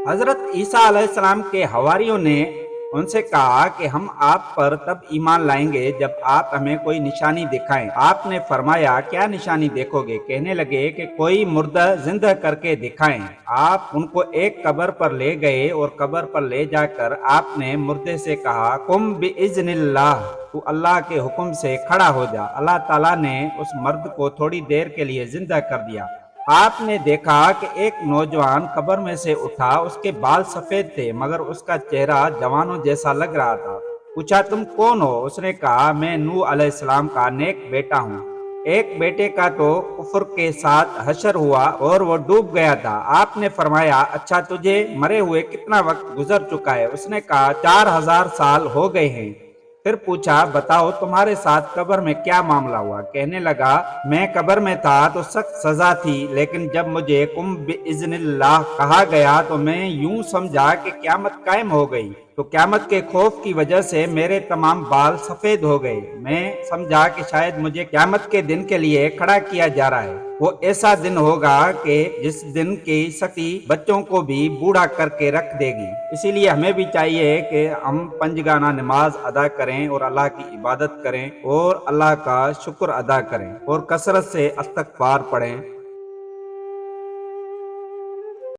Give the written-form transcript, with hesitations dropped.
हजरत ईसा अलैहिस्सलाम के हवारियों ने उनसे कहा कि हम आप पर तब ईमान लाएंगे जब आप हमें कोई निशानी दिखाएं। आपने फरमाया, क्या निशानी देखोगे? कहने लगे कि कोई मुर्दा जिंदा करके दिखाएं। आप उनको एक कब्र पर ले गए और कब्र पर ले जाकर आपने मुर्दे से कहा, कुम बिइज़्निल्लाह, तू अल्लाह के हुक्म से खड़ा हो जा। अल्लाह ताला ने उस मर्द को थोड़ी देर के लिए जिंदा कर दिया। आपने देखा कि एक नौजवान कब्र में से उठा। उसके बाल सफेद थे मगर उसका चेहरा जवानों जैसा लग रहा था। पूछा, तुम कौन हो? उसने कहा, मैं नूह अलैहिस्सलाम का नेक बेटा हूँ। एक बेटे का तो कुफर के साथ हशर हुआ और वो डूब गया था। आपने फरमाया, अच्छा तुझे मरे हुए कितना वक्त गुजर चुका है? उसने कहा, 4000 साल हो गए हैं। फिर पूछा, बताओ तुम्हारे साथ कब्र में क्या मामला हुआ? कहने लगा, मैं कब्र में था तो सख्त सजा थी, लेकिन जब मुझे कुम बिइज़्निल्लाह कहा गया तो मैं यूं समझा कि क्यामत कायम हो गई। तो क्यामत के खौफ की वजह से मेरे तमाम बाल सफेद हो गए। मैं समझा कि शायद मुझे क्यामत के दिन के लिए खड़ा किया जा रहा है। वो ऐसा दिन होगा कि जिस दिन की सख्ती बच्चों को भी बूढ़ा करके रख देगी। इसीलिए हमें भी चाहिए कि हम पंजगाना नमाज अदा करें और अल्लाह की इबादत करें और अल्लाह का शुक्र अदा करें और कसरत से इस्तगफार पढ़ें।